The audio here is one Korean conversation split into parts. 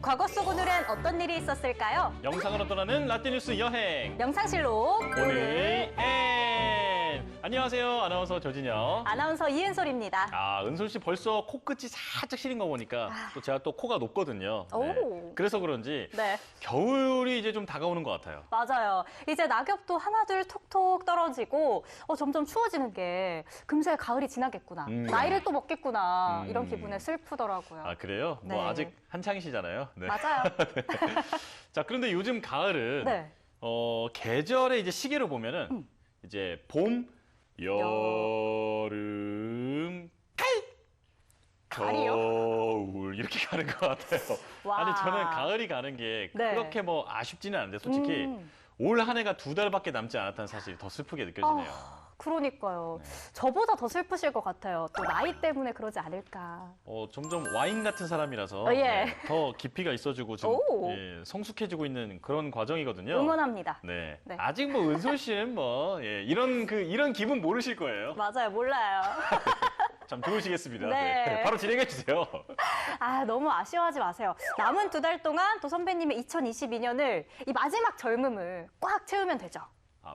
과거 속 오늘은 어떤 일이 있었을까요? 영상으로 떠나는 라떼뉴스 여행. 영상실록 오늘 N. 안녕하세요. 아나운서 조진영. 아나운서 이은솔입니다. 은솔 씨 벌써 코끝이 살짝 시린 거 보니까 또 제가 또 코가 높거든요. 오. 그래서 그런지 네. 겨울이 이제 좀 다가오는 것 같아요. 맞아요. 이제 낙엽도 하나둘 톡톡 떨어지고 점점 추워지는 게 금세 가을이 지나겠구나. 나이를 또 먹겠구나. 이런 기분에 슬프더라고요. 아, 그래요? 네. 뭐 아직 한창이시잖아요. 네. 맞아요. 자, 그런데 요즘 가을은 네. 계절의 이제 시계로 보면은 이제 봄, 여름, 가을이요? 겨울 이렇게 가는 것 같아요. 와. 아니 저는 가을이 가는 게 네. 그렇게 뭐 아쉽지는 않은데 솔직히 올 한 해가 2달밖에 남지 않았다는 사실이 더 슬프게 느껴지네요. 그러니까요. 네. 저보다 더 슬프실 것 같아요. 또 나이 때문에 그러지 않을까. 점점 와인 같은 사람이라서 예. 네, 더 깊이가 있어지고 지금 오. 성숙해지고 있는 그런 과정이거든요. 응원합니다. 네. 네. 아직 뭐 은솔 씨는 뭐 이런 기분 모르실 거예요. 맞아요. 몰라요. 참 좋으시겠습니다. 네. 바로 진행해 주세요. 너무 아쉬워하지 마세요. 남은 2달 동안 또 선배님의 2022년을 이 마지막 젊음을 꽉 채우면 되죠.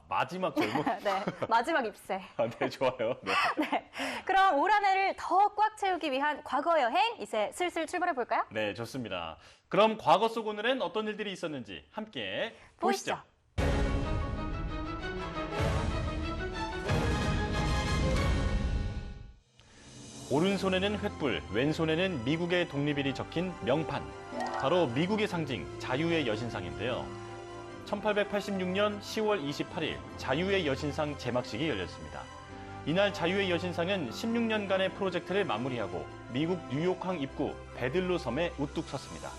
마지막 젊음? 네, 마지막 입세. 네, 좋아요. 네. 네, 그럼 올 한 해를 더 꽉 채우기 위한 과거 여행 이제 슬슬 출발해 볼까요? 네, 좋습니다. 그럼 과거 속 오늘은 어떤 일들이 있었는지 함께 보시죠. 오른손에는 횃불, 왼손에는 미국의 독립일이 적힌 명판. 바로 미국의 상징, 자유의 여신상인데요. 1886년 10월 28일 자유의 여신상 제막식이 열렸습니다. 이날 자유의 여신상은 16년간의 프로젝트를 마무리하고 미국 뉴욕항 입구 베들로 섬에 우뚝 섰습니다.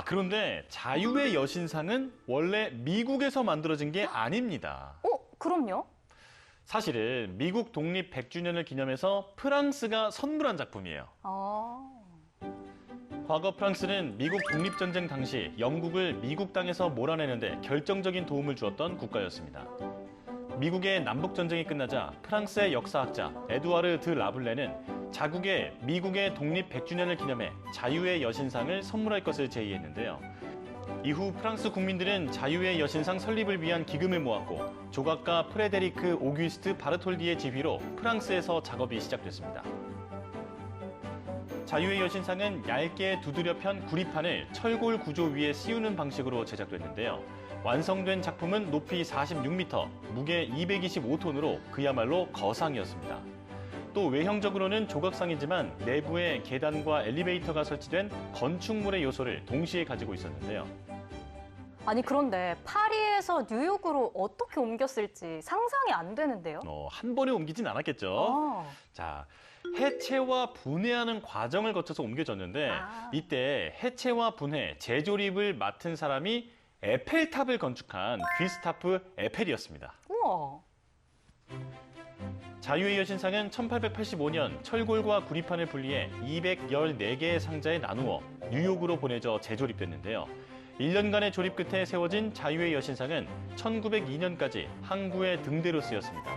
그런데 자유의 여신상은 원래 미국에서 만들어진 게 아닙니다. 그럼요? 사실은 미국 독립 100주년을 기념해서 프랑스가 선물한 작품이에요. 과거 프랑스는 미국 독립전쟁 당시 영국을 미국 땅에서 몰아내는데 결정적인 도움을 주었던 국가였습니다. 미국의 남북전쟁이 끝나자 프랑스의 역사학자 에두아르 드 라블레는 자국의 미국의 독립 100주년을 기념해 자유의 여신상을 선물할 것을 제의했는데요. 이후 프랑스 국민들은 자유의 여신상 설립을 위한 기금을 모았고 조각가 프레데리크 오규스트 바르톨디의 지휘로 프랑스에서 작업이 시작됐습니다. 자유의 여신상은 얇게 두드려 편 구리판을 철골 구조 위에 씌우는 방식으로 제작됐는데요. 완성된 작품은 높이 46m, 무게 225톤으로 그야말로 거상이었습니다. 또 외형적으로는 조각상이지만 내부에 계단과 엘리베이터가 설치된 건축물의 요소를 동시에 가지고 있었는데요. 그런데 파리에서 뉴욕으로 어떻게 옮겼을지 상상이 안 되는데요. 한 번에 옮기진 않았겠죠. 자, 해체와 분해하는 과정을 거쳐서 옮겨졌는데 이때 해체와 분해, 재조립을 맡은 사람이 에펠탑을 건축한 귀스타프 에펠이었습니다. 우와. 자유의 여신상은 1885년 철골과 구리판을 분리해 214개의 상자에 나누어 뉴욕으로 보내져 재조립됐는데요. 1년간의 조립 끝에 세워진 자유의 여신상은 1902년까지 항구의 등대로 쓰였습니다.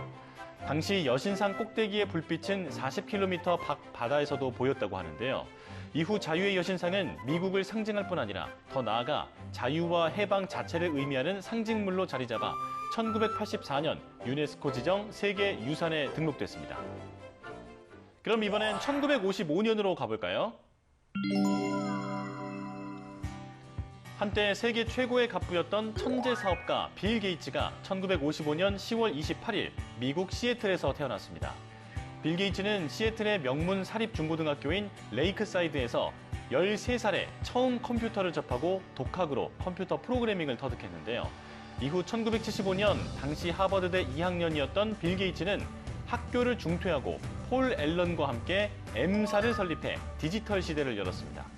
당시 여신상 꼭대기의 불빛은 40km 밖 바다에서도 보였다고 하는데요. 이후 자유의 여신상은 미국을 상징할 뿐 아니라 더 나아가 자유와 해방 자체를 의미하는 상징물로 자리 잡아 1984년 유네스코 지정 세계 유산에 등록됐습니다. 그럼 이번엔 1955년으로 가볼까요? 한때 세계 최고의 갑부였던 천재 사업가 빌 게이츠가 1955년 10월 28일 미국 시애틀에서 태어났습니다. 빌 게이츠는 시애틀의 명문 사립중고등학교인 레이크사이드에서 13살에 처음 컴퓨터를 접하고 독학으로 컴퓨터 프로그래밍을 터득했는데요. 이후 1975년 당시 하버드대 2학년이었던 빌 게이츠는 학교를 중퇴하고 폴 앨런과 함께 M사를 설립해 디지털 시대를 열었습니다.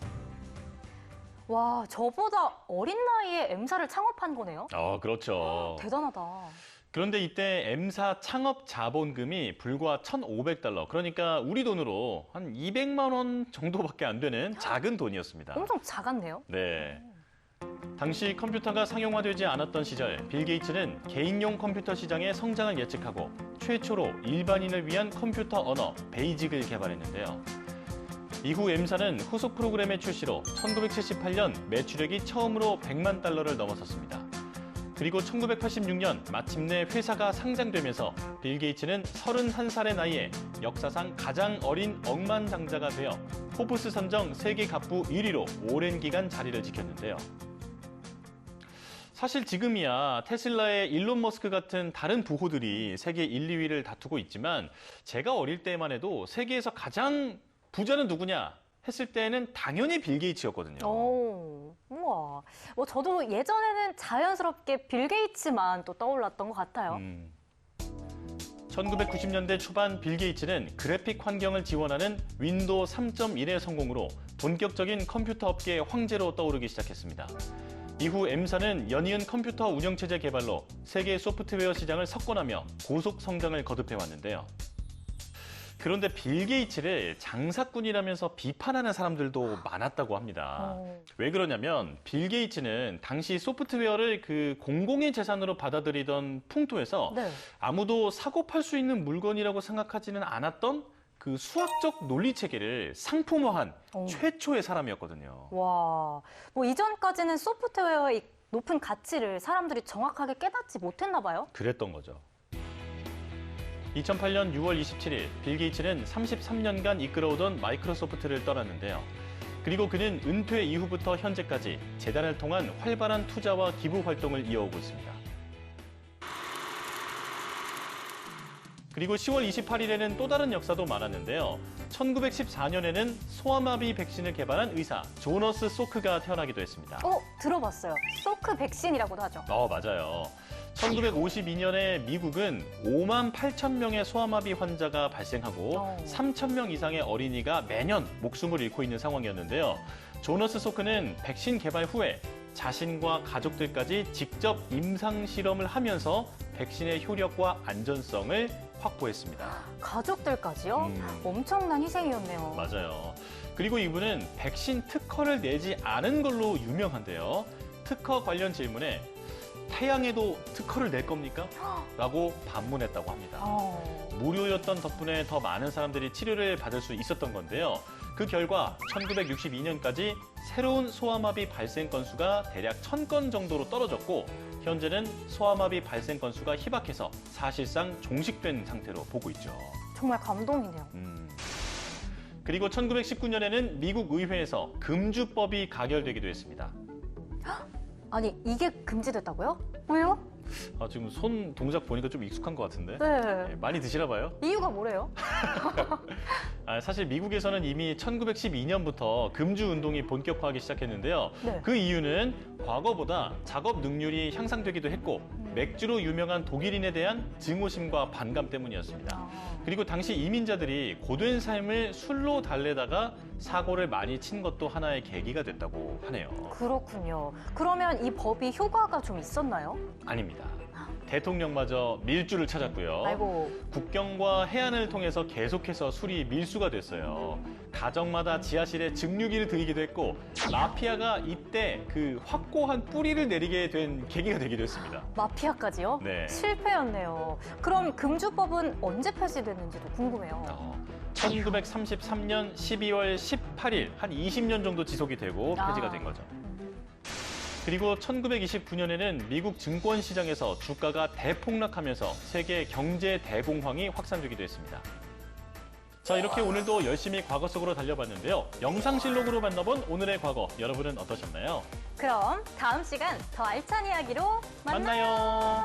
와, 저보다 어린 나이에 M사를 창업한 거네요? 그렇죠. 대단하다. 그런데 이때 M사 창업 자본금이 불과 1,500달러, 그러니까 우리 돈으로 한 200만 원 정도밖에 안 되는 작은 돈이었습니다. 엄청 작았네요. 네. 당시 컴퓨터가 상용화되지 않았던 시절 빌 게이츠는 개인용 컴퓨터 시장의 성장을 예측하고 최초로 일반인을 위한 컴퓨터 언어 베이직을 개발했는데요. 이후 M사는 후속 프로그램의 출시로 1978년 매출액이 처음으로 100만 달러를 넘어섰습니다. 그리고 1986년 마침내 회사가 상장되면서 빌 게이츠는 31살의 나이에 역사상 가장 어린 억만장자가 되어 포브스 선정 세계 갑부 1위로 오랜 기간 자리를 지켰는데요. 사실 지금이야 테슬라의 일론 머스크 같은 다른 부호들이 세계 1, 2위를 다투고 있지만 제가 어릴 때만 해도 세계에서 가장 부자는 누구냐 했을 때는 당연히 빌 게이츠였거든요. 오, 우와. 저도 예전에는 자연스럽게 빌 게이츠만 또 떠올랐던 것 같아요. 1990년대 초반 빌 게이츠는 그래픽 환경을 지원하는 윈도우 3.1의 성공으로 본격적인 컴퓨터 업계의 황제로 떠오르기 시작했습니다. 이후 M사는 연이은 컴퓨터 운영체제 개발로 세계 소프트웨어 시장을 석권하며 고속 성장을 거듭해왔는데요. 그런데 빌 게이츠를 장사꾼이라면서 비판하는 사람들도 많았다고 합니다. 왜 그러냐면 빌 게이츠는 당시 소프트웨어를 그 공공의 재산으로 받아들이던 풍토에서 네. 아무도 사고 팔 수 있는 물건이라고 생각하지는 않았던 그 수학적 논리 체계를 상품화한 최초의 사람이었거든요. 와, 이전까지는 소프트웨어의 높은 가치를 사람들이 정확하게 깨닫지 못했나 봐요. 그랬던 거죠. 2008년 6월 27일 빌 게이츠는 33년간 이끌어오던 마이크로소프트를 떠났는데요. 그리고 그는 은퇴 이후부터 현재까지 재단을 통한 활발한 투자와 기부 활동을 이어오고 있습니다. 그리고 10월 28일에는 또 다른 역사도 많았는데요. 1914년에는 소아마비 백신을 개발한 의사 조너스 소크가 태어나기도 했습니다. 들어봤어요. 소크 백신이라고도 하죠. 맞아요. 1952년에 미국은 5만 8천 명의 소아마비 환자가 발생하고 3천 명 이상의 어린이가 매년 목숨을 잃고 있는 상황이었는데요. 조너스 소크는 백신 개발 후에 자신과 가족들까지 직접 임상 실험을 하면서 백신의 효력과 안전성을 확보했습니다. 가족들까지요? 엄청난 희생이었네요. 맞아요. 그리고 이분은 백신 특허를 내지 않은 걸로 유명한데요. 특허 관련 질문에 태양에도 특허를 낼 겁니까? 라고 반문했다고 합니다. 무료였던 덕분에 더 많은 사람들이 치료를 받을 수 있었던 건데요. 그 결과 1962년까지 새로운 소아마비 발생 건수가 대략 1000건 정도로 떨어졌고 현재는 소아마비 발생 건수가 희박해서 사실상 종식된 상태로 보고 있죠. 정말 감동이네요. 그리고 1919년에는 미국 의회에서 금주법이 가결되기도 했습니다. 아니, 이게 금지됐다고요? 왜요? 지금 손 동작 보니까 좀 익숙한 것 같은데? 네. 많이 드시나 봐요? 이유가 뭐래요? 사실 미국에서는 이미 1912년부터 금주 운동이 본격화하기 시작했는데요. 네. 그 이유는 과거보다 작업 능률이 향상되기도 했고 맥주로 유명한 독일인에 대한 증오심과 반감 때문이었습니다. 그리고 당시 이민자들이 고된 삶을 술로 달래다가 사고를 많이 친 것도 하나의 계기가 됐다고 하네요. 그렇군요. 그러면 이 법이 효과가 좀 있었나요? 아닙니다. 대통령마저 밀주를 찾았고요. 아이고. 국경과 해안을 통해서 계속해서 술이 밀수가 됐어요. 가정마다 지하실에 증류기를 들이기도 했고 마피아가 이때 그 확고한 뿌리를 내리게 된 계기가 되기도 했습니다. 마피아까지요? 네. 실패였네요. 그럼 금주법은 언제 폐지됐는지도 궁금해요. 1933년 12월 18일, 한 20년 정도 지속이 되고 폐지가 된 거죠. 그리고 1929년에는 미국 증권시장에서 주가가 대폭락하면서 세계 경제 대공황이 확산되기도 했습니다. 자, 이렇게 오늘도 열심히 과거 속으로 달려봤는데요. 영상실록으로 만나본 오늘의 과거, 여러분은 어떠셨나요? 그럼 다음 시간 더 알찬 이야기로 만나요. 만나요.